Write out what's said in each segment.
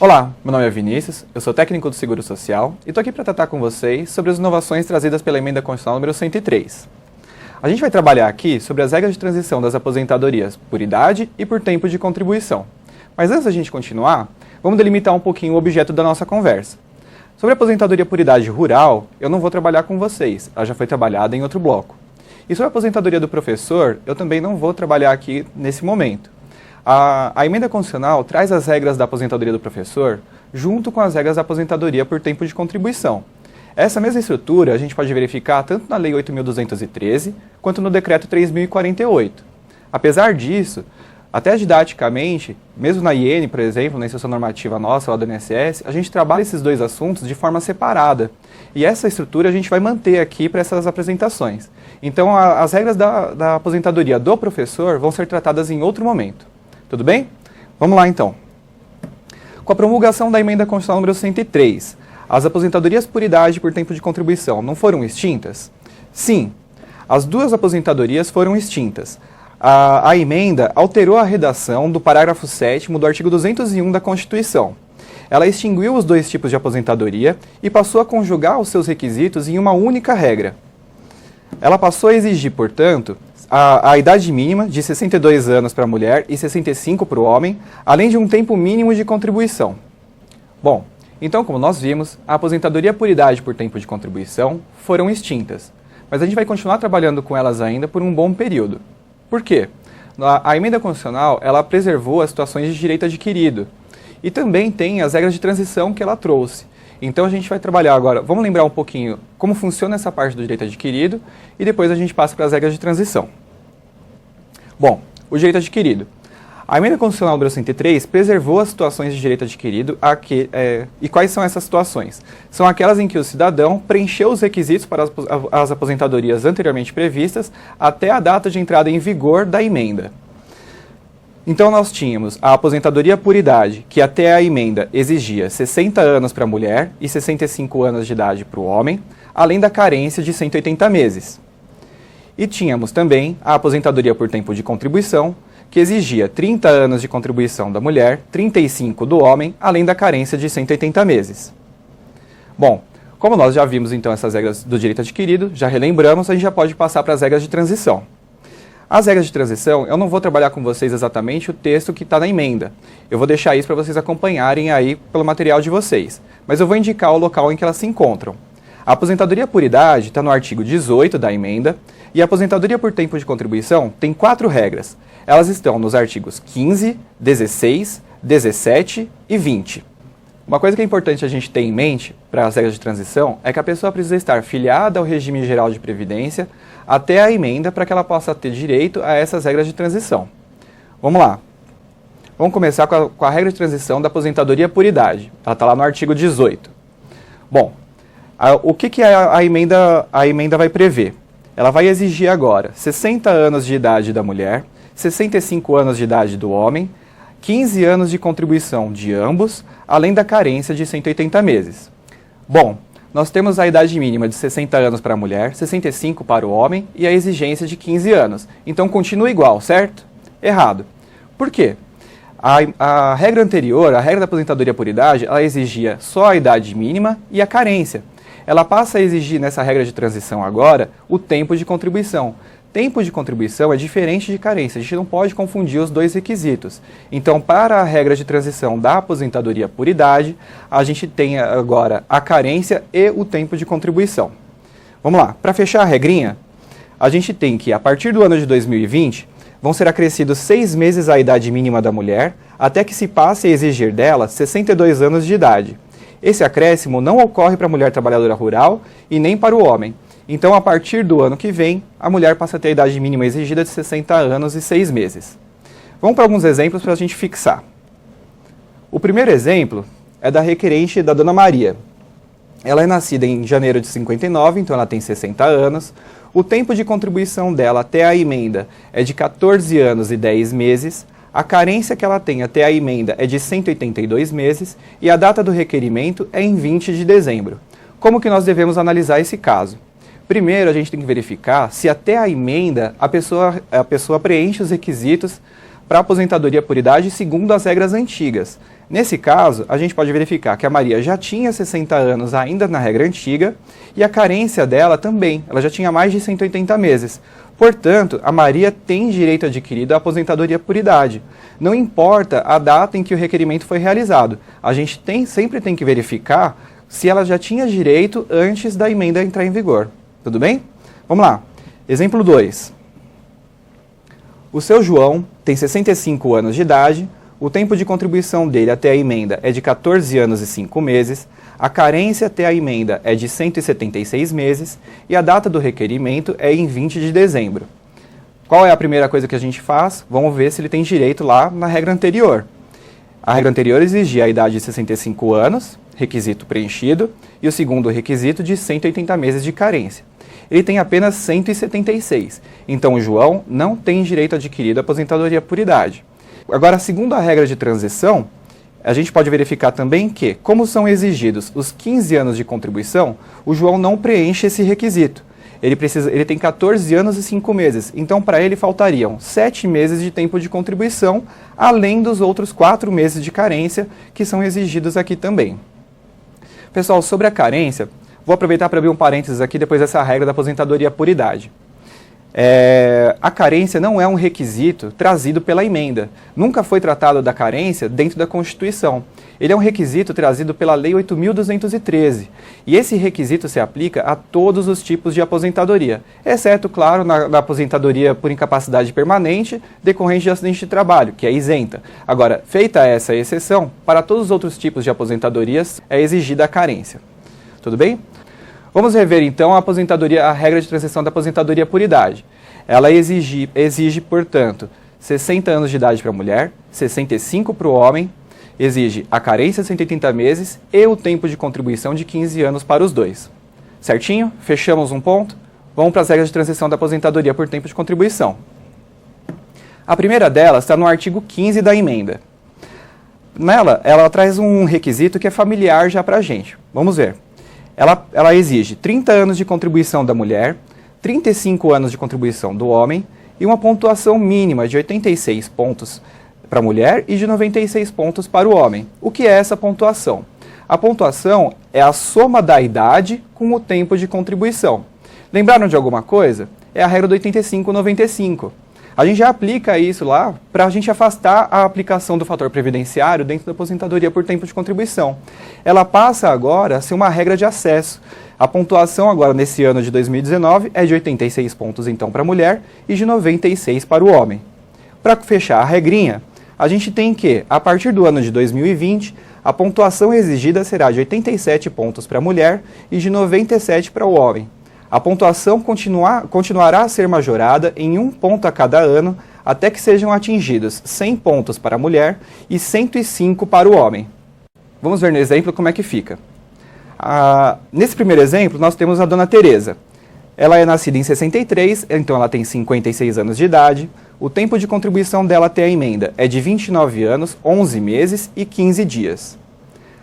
Olá, meu nome é Vinícius, eu sou técnico do Seguro Social e estou aqui para tratar com vocês sobre as inovações trazidas pela Emenda Constitucional número 103. A gente vai trabalhar aqui sobre as regras de transição das aposentadorias por idade e por tempo de contribuição. Mas antes da gente continuar, vamos delimitar um pouquinho o objeto da nossa conversa. Sobre a aposentadoria por idade rural, eu não vou trabalhar com vocês, ela já foi trabalhada em outro bloco. E sobre a aposentadoria do professor, eu também não vou trabalhar aqui nesse momento. A Emenda Constitucional traz as regras da aposentadoria do professor junto com as regras da aposentadoria por tempo de contribuição. Essa mesma estrutura a gente pode verificar tanto na Lei 8.213 quanto no Decreto 3.048. Apesar disso, até didaticamente, mesmo na IN, por exemplo, na instrução normativa nossa, lá do INSS, a gente trabalha esses dois assuntos de forma separada. E essa estrutura a gente vai manter aqui para essas apresentações. Então, as regras da aposentadoria do professor vão ser tratadas em outro momento. Tudo bem? Vamos lá, então. Com a promulgação da Emenda Constitucional número 103, as aposentadorias por idade e por tempo de contribuição não foram extintas? Sim, as duas aposentadorias foram extintas. A emenda alterou a redação do parágrafo 7º do artigo 201 da Constituição. Ela extinguiu os dois tipos de aposentadoria e passou a conjugar os seus requisitos em uma única regra. Ela passou a exigir, portanto, a idade mínima de 62 anos para a mulher e 65 para o homem, além de um tempo mínimo de contribuição. Bom, então, como nós vimos, a aposentadoria por idade e por tempo de contribuição foram extintas, mas a gente vai continuar trabalhando com elas ainda por um bom período. Por quê? A Emenda Constitucional, ela preservou as situações de direito adquirido e também tem as regras de transição que ela trouxe. Então a gente vai trabalhar agora, vamos lembrar um pouquinho como funciona essa parte do direito adquirido e depois a gente passa para as regras de transição. Bom, o direito adquirido. A Emenda Constitucional número 103 preservou as situações de direito adquirido e quais são essas situações? São aquelas em que o cidadão preencheu os requisitos para as aposentadorias anteriormente previstas até a data de entrada em vigor da emenda. Então nós tínhamos a aposentadoria por idade, que até a emenda exigia 60 anos para a mulher e 65 anos de idade para o homem, além da carência de 180 meses. E tínhamos também a aposentadoria por tempo de contribuição, que exigia 30 anos de contribuição da mulher, 35 do homem, além da carência de 180 meses. Bom, como nós já vimos então essas regras do direito adquirido, já relembramos, a gente já pode passar para as regras de transição. As regras de transição, eu não vou trabalhar com vocês exatamente o texto que está na emenda. Eu vou deixar isso para vocês acompanharem aí pelo material de vocês. Mas eu vou indicar o local em que elas se encontram. A aposentadoria por idade está no artigo 18 da emenda e a aposentadoria por tempo de contribuição tem 4 regras. Elas estão nos artigos 15, 16, 17 e 20. Uma coisa que é importante a gente ter em mente para as regras de transição é que a pessoa precisa estar filiada ao regime geral de previdência até a emenda para que ela possa ter direito a essas regras de transição. Vamos lá. Vamos começar com a regra de transição da aposentadoria por idade. Ela está lá no artigo 18. Bom, o que a emenda vai prever? Ela vai exigir agora 60 anos de idade da mulher, 65 anos de idade do homem, 15 anos de contribuição de ambos, além da carência de 180 meses. Bom, nós temos a idade mínima de 60 anos para a mulher, 65 para o homem e a exigência de 15 anos. Então continua igual, certo? Errado. Por quê? A regra anterior, a regra da aposentadoria por idade, ela exigia só a idade mínima e a carência. Ela passa a exigir nessa regra de transição agora o tempo de contribuição. Tempo de contribuição é diferente de carência, a gente não pode confundir os dois requisitos. Então, para a regra de transição da aposentadoria por idade, a gente tem agora a carência e o tempo de contribuição. Vamos lá, para fechar a regrinha, a gente tem que, a partir do ano de 2020, vão ser acrescidos 6 meses a idade mínima da mulher, até que se passe a exigir dela 62 anos de idade. Esse acréscimo não ocorre para a mulher trabalhadora rural e nem para o homem. Então, a partir do ano que vem, a mulher passa a ter a idade mínima exigida de 60 anos e 6 meses. Vamos para alguns exemplos para a gente fixar. O primeiro exemplo é da requerente da Dona Maria. Ela é nascida em janeiro de 59, então ela tem 60 anos. O tempo de contribuição dela até a emenda é de 14 anos e 10 meses. A carência que ela tem até a emenda é de 182 meses e a data do requerimento é em 20 de dezembro. Como que nós devemos analisar esse caso? Primeiro, a gente tem que verificar se até a emenda a pessoa preenche os requisitos para a aposentadoria por idade segundo as regras antigas. Nesse caso, a gente pode verificar que a Maria já tinha 60 anos ainda na regra antiga e a carência dela também, ela já tinha mais de 180 meses. Portanto, a Maria tem direito adquirido à aposentadoria por idade. Não importa a data em que o requerimento foi realizado, a gente sempre tem que verificar se ela já tinha direito antes da emenda entrar em vigor. Tudo bem? Vamos lá. Exemplo 2. O seu João tem 65 anos de idade, o tempo de contribuição dele até a emenda é de 14 anos e 5 meses, a carência até a emenda é de 176 meses e a data do requerimento é em 20 de dezembro. Qual é a primeira coisa que a gente faz? Vamos ver se ele tem direito lá na regra anterior. A regra anterior exigia a idade de 65 anos, requisito preenchido, e o segundo requisito de 180 meses de carência. Ele tem apenas 176, então o João não tem direito adquirido à aposentadoria por idade. Agora, segundo a regra de transição, a gente pode verificar também que, como são exigidos os 15 anos de contribuição, o João não preenche esse requisito. Ele tem 14 anos e 5 meses, então para ele faltariam 7 meses de tempo de contribuição, além dos outros 4 meses de carência que são exigidos aqui também. Pessoal, sobre a carência, vou aproveitar para abrir um parênteses aqui depois dessa regra da aposentadoria por idade. A carência não é um requisito trazido pela emenda. Nunca foi tratado da carência dentro da Constituição. Ele é um requisito trazido pela Lei 8.213. E esse requisito se aplica a todos os tipos de aposentadoria, exceto, claro, na aposentadoria por incapacidade permanente decorrente de acidente de trabalho, que é isenta. Agora, feita essa exceção, para todos os outros tipos de aposentadorias é exigida a carência. Tudo bem? Vamos rever então a regra de transição da aposentadoria por idade. Ela exige, portanto, 60 anos de idade para a mulher, 65 para o homem, exige a carência de 180 meses e o tempo de contribuição de 15 anos para os dois. Certinho? Fechamos um ponto? Vamos para as regras de transição da aposentadoria por tempo de contribuição. A primeira delas está no artigo 15 da emenda. Nela, ela traz um requisito que é familiar já para a gente. Vamos ver. Ela exige 30 anos de contribuição da mulher, 35 anos de contribuição do homem e uma pontuação mínima de 86 pontos para a mulher e de 96 pontos para o homem. O que é essa pontuação? A pontuação é a soma da idade com o tempo de contribuição. Lembraram de alguma coisa? É a regra do 85-95. A gente já aplica isso lá para a gente afastar a aplicação do fator previdenciário dentro da aposentadoria por tempo de contribuição. Ela passa agora a ser uma regra de acesso. A pontuação agora nesse ano de 2019 é de 86 pontos então para a mulher e de 96 para o homem. Para fechar a regrinha, a gente tem que, a partir do ano de 2020, a pontuação exigida será de 87 pontos para a mulher e de 97 para o homem. A pontuação continuará a ser majorada em 1 ponto a cada ano, até que sejam atingidos 100 pontos para a mulher e 105 para o homem. Vamos ver no exemplo como é que fica. Nesse primeiro exemplo, nós temos a dona Tereza. Ela é nascida em 63, então ela tem 56 anos de idade. O tempo de contribuição dela até a emenda é de 29 anos, 11 meses e 15 dias.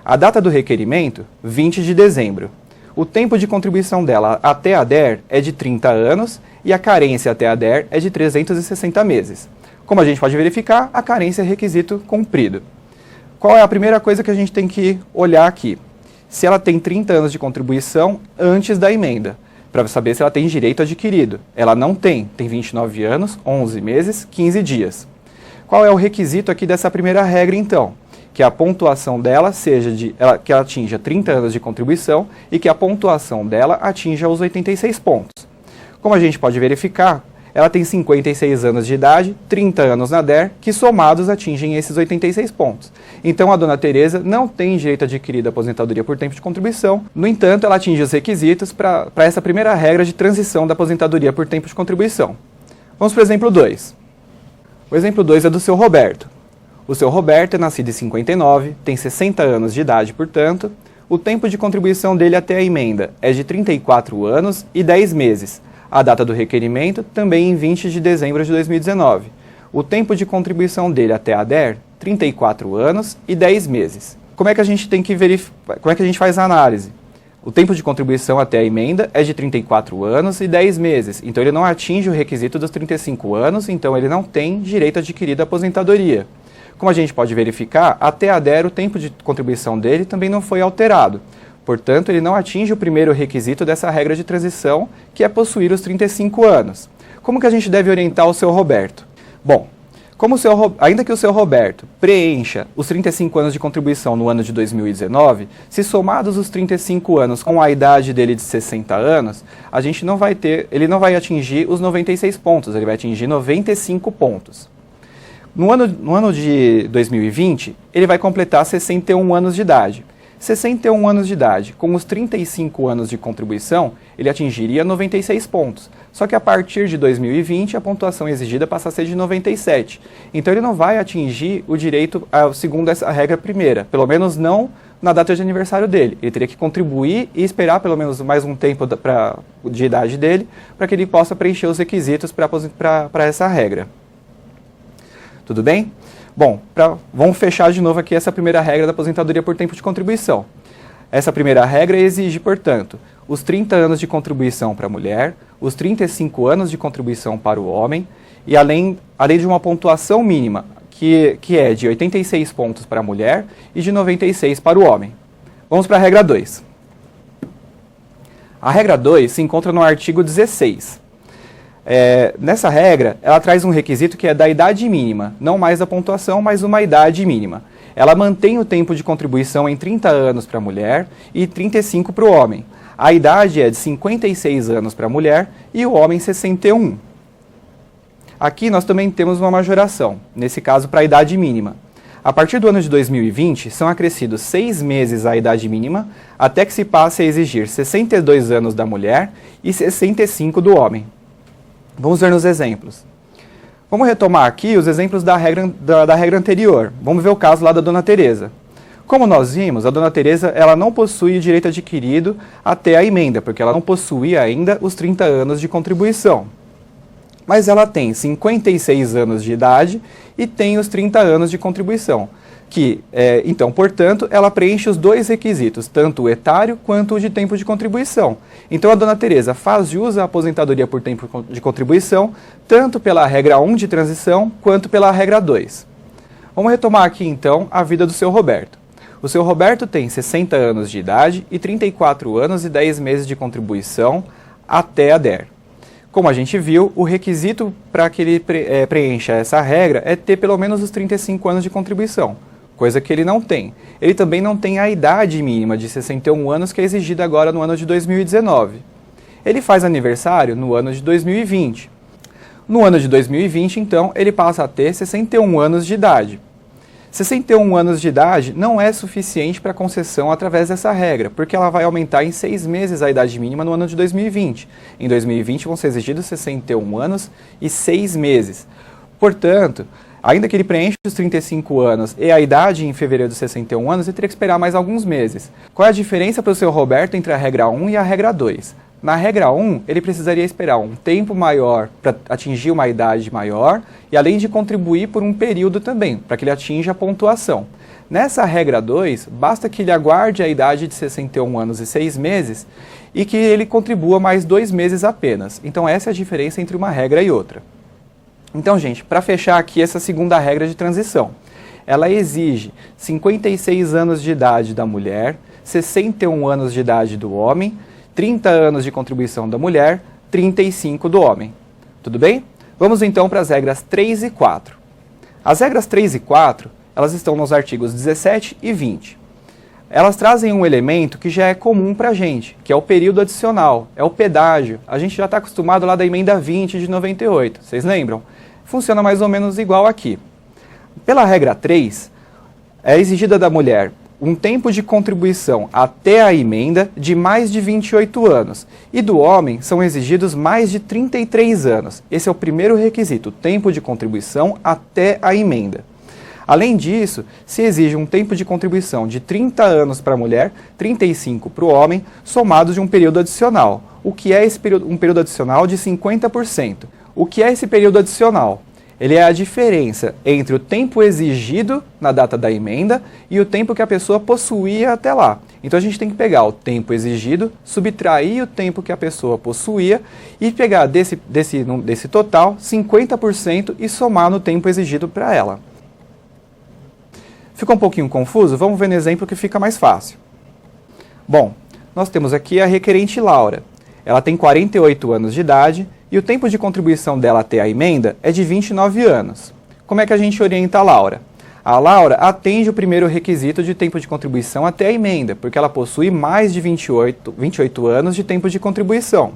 A data do requerimento, 20 de dezembro. O tempo de contribuição dela até a DER é de 30 anos e a carência até a DER é de 360 meses. Como a gente pode verificar, a carência é requisito cumprido. Qual é a primeira coisa que a gente tem que olhar aqui? Se ela tem 30 anos de contribuição antes da emenda, para saber se ela tem direito adquirido. Ela não tem 29 anos, 11 meses, 15 dias. Qual é o requisito aqui dessa primeira regra então? Que a pontuação dela que ela atinja 30 anos de contribuição e que a pontuação dela atinja os 86 pontos. Como a gente pode verificar, ela tem 56 anos de idade, 30 anos na DER, que somados atingem esses 86 pontos. Então a dona Tereza não tem direito adquirido à aposentadoria por tempo de contribuição, no entanto ela atinge os requisitos para essa primeira regra de transição da aposentadoria por tempo de contribuição. Vamos para o exemplo 2. O exemplo 2 é do seu Roberto. O seu Roberto é nascido em 59, tem 60 anos de idade, portanto, o tempo de contribuição dele até a emenda é de 34 anos e 10 meses. A data do requerimento também em 20 de dezembro de 2019. O tempo de contribuição dele até a DER, 34 anos e 10 meses. Como é que a gente tem que verificar? Como é que a gente faz a análise? O tempo de contribuição até a emenda é de 34 anos e 10 meses, então ele não atinge o requisito dos 35 anos, então ele não tem direito adquirido à aposentadoria. Como a gente pode verificar, até a DER o tempo de contribuição dele também não foi alterado. Portanto, ele não atinge o primeiro requisito dessa regra de transição, que é possuir os 35 anos. Como que a gente deve orientar o seu Roberto? Bom, ainda que o seu Roberto preencha os 35 anos de contribuição no ano de 2019, se somados os 35 anos com a idade dele de 60 anos, ele não vai atingir os 96 pontos, ele vai atingir 95 pontos. No ano de 2020, ele vai completar 61 anos de idade. 61 anos de idade, com os 35 anos de contribuição, ele atingiria 96 pontos. Só que a partir de 2020, a pontuação exigida passa a ser de 97. Então ele não vai atingir o direito, segundo essa regra primeira, pelo menos não na data de aniversário dele. Ele teria que contribuir e esperar pelo menos mais um tempo de idade dele, para que ele possa preencher os requisitos para essa regra. Tudo bem? Bom, vamos fechar de novo aqui essa primeira regra da aposentadoria por tempo de contribuição. Essa primeira regra exige, portanto, os 30 anos de contribuição para a mulher, os 35 anos de contribuição para o homem, e além de uma pontuação mínima, que é de 86 pontos para a mulher e de 96 para o homem. Vamos para a regra 2. A regra 2 se encontra no artigo 16. Nessa regra, ela traz um requisito que é da idade mínima, não mais a pontuação, mas uma idade mínima. Ela mantém o tempo de contribuição em 30 anos para a mulher e 35 para o homem. A idade é de 56 anos para a mulher e o homem 61. Aqui nós também temos uma majoração, nesse caso para a idade mínima. A partir do ano de 2020, são acrescidos 6 meses à idade mínima, até que se passe a exigir 62 anos da mulher e 65 do homem. Vamos ver nos exemplos. Vamos retomar aqui os exemplos da regra anterior. Vamos ver o caso lá da Dona Teresa. Como nós vimos, a Dona Teresa ela não possui direito adquirido até a emenda, porque ela não possui ainda os 30 anos de contribuição. Mas ela tem 56 anos de idade e tem os 30 anos de contribuição. Então, portanto, ela preenche os dois requisitos, tanto o etário quanto o de tempo de contribuição. Então, a Dona Teresa faz jus à aposentadoria por tempo de contribuição, tanto pela regra 1 de transição, quanto pela regra 2. Vamos retomar aqui, então, a vida do seu Roberto. O seu Roberto tem 60 anos de idade e 34 anos e 10 meses de contribuição até a DER. Como a gente viu, o requisito para que ele preencha essa regra é ter pelo menos os 35 anos de contribuição, coisa que ele não tem. Ele também não tem a idade mínima de 61 anos que é exigida agora no ano de 2019. Ele faz aniversário no ano de 2020. No ano de 2020, então, ele passa a ter 61 anos de idade. 61 anos de idade não é suficiente para concessão através dessa regra, porque ela vai aumentar em 6 meses a idade mínima no ano de 2020. Em 2020 vão ser exigidos 61 anos e 6 meses. Portanto, ainda que ele preencha os 35 anos e a idade em fevereiro de 61 anos, ele teria que esperar mais alguns meses. Qual é a diferença para o seu Roberto entre a regra 1 e a regra 2? Na regra 1, ele precisaria esperar um tempo maior para atingir uma idade maior e além de contribuir por um período também, para que ele atinja a pontuação. Nessa regra 2, basta que ele aguarde a idade de 61 anos e 6 meses e que ele contribua mais 2 meses apenas. Então essa é a diferença entre uma regra e outra. Então, gente, para fechar aqui essa segunda regra de transição, ela exige 56 anos de idade da mulher, 61 anos de idade do homem, 30 anos de contribuição da mulher, 35 do homem. Tudo bem? Vamos então para as regras 3 e 4. As regras 3 e 4, elas estão nos artigos 17 e 20. Elas trazem um elemento que já é comum para a gente, que é o período adicional, é o pedágio. A gente já está acostumado lá da emenda 20 de 98, vocês lembram? Funciona mais ou menos igual aqui. Pela regra 3, é exigida da mulher um tempo de contribuição até a emenda de mais de 28 anos. E do homem são exigidos mais de 33 anos. Esse é o primeiro requisito, tempo de contribuição até a emenda. Além disso, se exige um tempo de contribuição de 30 anos para a mulher, 35 para o homem, somados de um período adicional. O que é esse período? Um período adicional de 50%. O que é esse período adicional? Ele é a diferença entre o tempo exigido na data da emenda e o tempo que a pessoa possuía até lá. Então a gente tem que pegar o tempo exigido, subtrair o tempo que a pessoa possuía e pegar desse total 50% e somar no tempo exigido para ela. Ficou um pouquinho confuso? Vamos ver no exemplo que fica mais fácil. Bom, nós temos aqui a requerente Laura. Ela tem 48 anos de idade e o tempo de contribuição dela até a emenda é de 29 anos. Como é que a gente orienta a Laura? A Laura atende o primeiro requisito de tempo de contribuição até a emenda, porque ela possui mais de 28 anos de tempo de contribuição.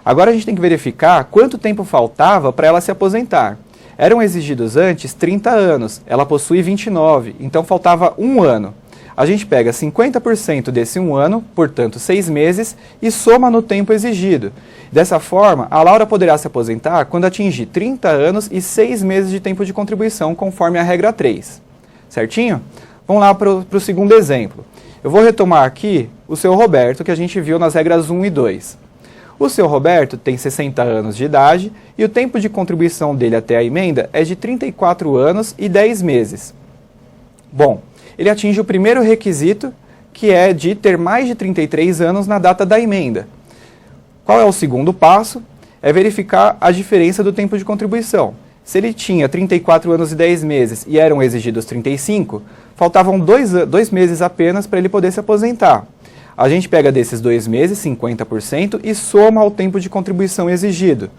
Agora a gente tem que verificar quanto tempo faltava para ela se aposentar. Eram exigidos antes 30 anos, ela possui 29, então faltava 1 ano. A gente pega 50% desse 1 ano, portanto 6 meses, e soma no tempo exigido. Dessa forma, a Laura poderá se aposentar quando atingir 30 anos e 6 meses de tempo de contribuição, conforme a regra 3. Certinho? Vamos lá para o segundo exemplo. Eu vou retomar aqui o seu Roberto, que a gente viu nas regras 1 e 2. O seu Roberto tem 60 anos de idade e o tempo de contribuição dele até a emenda é de 34 anos e 10 meses. Bom, ele atinge o primeiro requisito, que é de ter mais de 33 anos na data da emenda. Qual é o segundo passo? É verificar a diferença do tempo de contribuição. Se ele tinha 34 anos e 10 meses e eram exigidos 35, faltavam 2 meses apenas para ele poder se aposentar. A gente pega desses 2 meses, 50%, e soma ao tempo de contribuição exigido.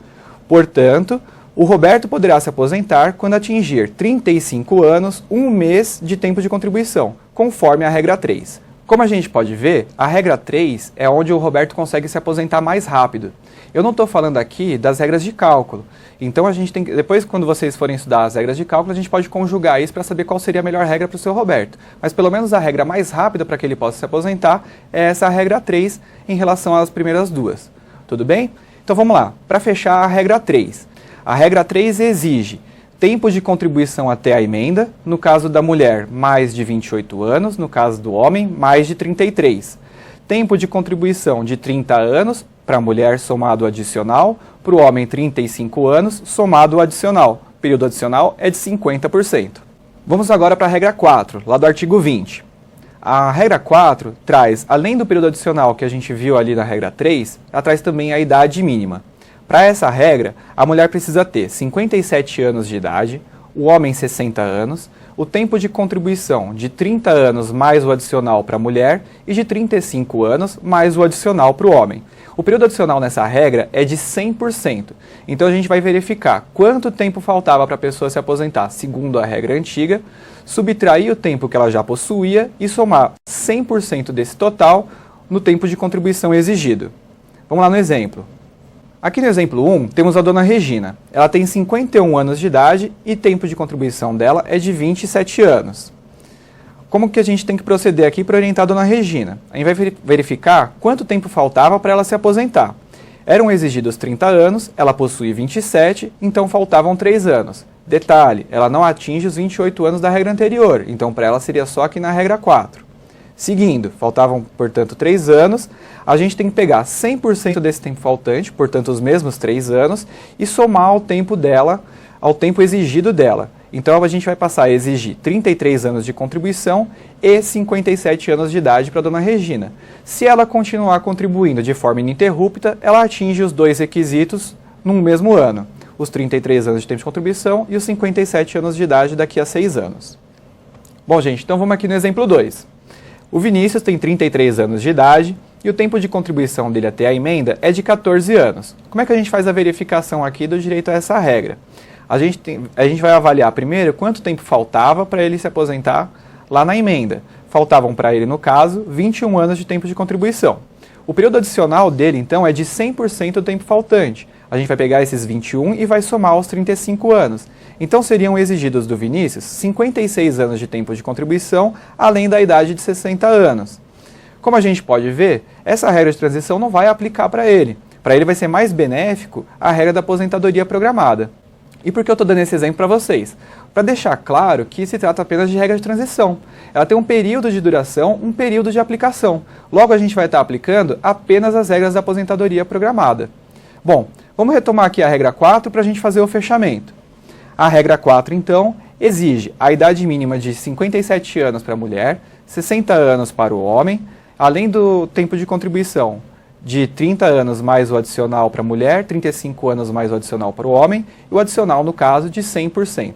Portanto, o Roberto poderá se aposentar quando atingir 35 anos, 1 mês de tempo de contribuição, conforme a regra 3. Como a gente pode ver, a regra 3 é onde o Roberto consegue se aposentar mais rápido. Eu não estou falando aqui das regras de cálculo. Então a gente tem que, depois quando vocês forem estudar as regras de cálculo, a gente pode conjugar isso para saber qual seria a melhor regra para o seu Roberto. Mas pelo menos a regra mais rápida para que ele possa se aposentar é essa regra 3 em relação às primeiras duas. Tudo bem? Então vamos lá. Para fechar a regra 3. A regra 3 exige tempo de contribuição até a emenda, no caso da mulher, mais de 28 anos, no caso do homem, mais de 33. Tempo de contribuição de 30 anos, para a mulher somado adicional, para o homem 35 anos, somado adicional. O período adicional é de 50%. Vamos agora para a regra 4, lá do artigo 20. A regra 4 traz, além do período adicional que a gente viu ali na regra 3, ela traz também a idade mínima. Para essa regra, a mulher precisa ter 57 anos de idade, o homem 60 anos, o tempo de contribuição de 30 anos mais o adicional para a mulher e de 35 anos mais o adicional para o homem. O período adicional nessa regra é de 100%. Então a gente vai verificar quanto tempo faltava para a pessoa se aposentar segundo a regra antiga, subtrair o tempo que ela já possuía e somar 100% desse total no tempo de contribuição exigido. Vamos lá no exemplo. Aqui no exemplo 1, temos a dona Regina. Ela tem 51 anos de idade e tempo de contribuição dela é de 27 anos. Como que a gente tem que proceder aqui para orientar a dona Regina? A gente vai verificar quanto tempo faltava para ela se aposentar. Eram exigidos 30 anos, ela possui 27, então faltavam 3 anos. Detalhe, ela não atinge os 28 anos da regra anterior, então para ela seria só aqui na regra 4. Seguindo, faltavam, portanto, 3 anos, a gente tem que pegar 100% desse tempo faltante, portanto, os mesmos 3 anos, e somar ao tempo dela, ao tempo exigido dela. Então, a gente vai passar a exigir 33 anos de contribuição e 57 anos de idade para a dona Regina. Se ela continuar contribuindo de forma ininterrupta, ela atinge os 2 requisitos num mesmo ano. Os 33 anos de tempo de contribuição e os 57 anos de idade daqui a 6 anos. Bom, gente, então vamos aqui no exemplo 2. O Vinícius tem 33 anos de idade e o tempo de contribuição dele até a emenda é de 14 anos. Como é que a gente faz a verificação aqui do direito a essa regra? A gente vai avaliar primeiro quanto tempo faltava para ele se aposentar lá na emenda. Faltavam para ele, no caso, 21 anos de tempo de contribuição. O período adicional dele, então, é de 100% do tempo faltante. A gente vai pegar esses 21 e vai somar aos 35 anos. Então, seriam exigidos do Vinícius 56 anos de tempo de contribuição, além da idade de 60 anos. Como a gente pode ver, essa regra de transição não vai aplicar para ele. Para ele vai ser mais benéfico a regra da aposentadoria programada. E por que eu estou dando esse exemplo para vocês? Para deixar claro que se trata apenas de regra de transição. Ela tem um período de duração, um período de aplicação. Logo, a gente vai estar aplicando apenas as regras da aposentadoria programada. Bom, vamos retomar aqui a regra 4 para a gente fazer o fechamento. A regra 4, então, exige a idade mínima de 57 anos para a mulher, 60 anos para o homem, além do tempo de contribuição de 30 anos mais o adicional para a mulher, 35 anos mais o adicional para o homem, e o adicional, no caso, de 100%.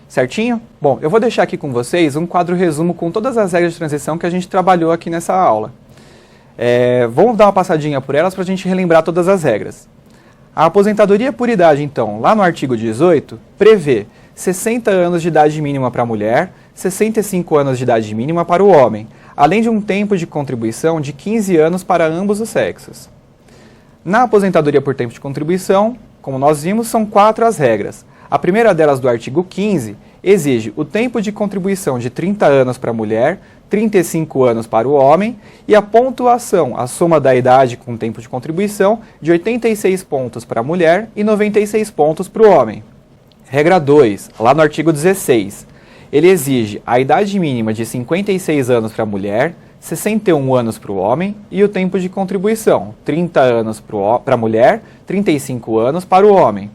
Certinho? Bom, eu vou deixar aqui com vocês um quadro resumo com todas as regras de transição que a gente trabalhou aqui nessa aula. Vamos dar uma passadinha por elas para a gente relembrar todas as regras. A aposentadoria por idade, então, lá no artigo 18, prevê 60 anos de idade mínima para a mulher, 65 anos de idade mínima para o homem, além de um tempo de contribuição de 15 anos para ambos os sexos. Na aposentadoria por tempo de contribuição, como nós vimos, são 4 as regras. A primeira delas, do artigo 15, exige o tempo de contribuição de 30 anos para a mulher, 35 anos para o homem, e a pontuação, a soma da idade com o tempo de contribuição, de 86 pontos para a mulher e 96 pontos para o homem. Regra 2, lá no artigo 16, ele exige a idade mínima de 56 anos para a mulher, 61 anos para o homem e o tempo de contribuição, 30 anos para a mulher, 35 anos para o homem.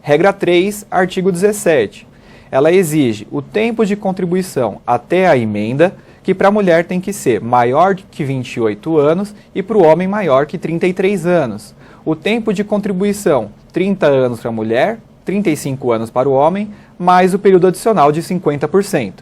Regra 3, artigo 17. Ela exige o tempo de contribuição até a emenda, que para a mulher tem que ser maior que 28 anos e para o homem maior que 33 anos. O tempo de contribuição, 30 anos para a mulher, 35 anos para o homem, mais o período adicional de 50%.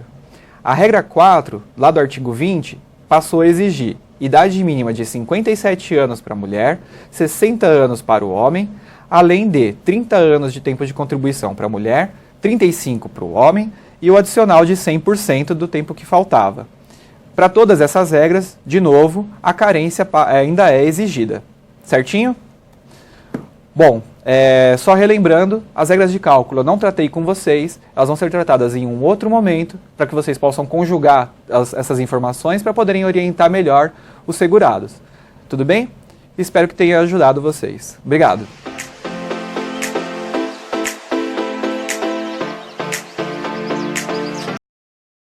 A regra 4, lá do artigo 20, passou a exigir idade mínima de 57 anos para a mulher, 60 anos para o homem, além de 30 anos de tempo de contribuição para a mulher, 35 para o homem e o adicional de 100% do tempo que faltava. Para todas essas regras, de novo, a carência ainda é exigida. Certinho? Bom, só relembrando, as regras de cálculo eu não tratei com vocês, elas vão ser tratadas em um outro momento, para que vocês possam conjugar essas informações para poderem orientar melhor os segurados. Tudo bem? Espero que tenha ajudado vocês. Obrigado.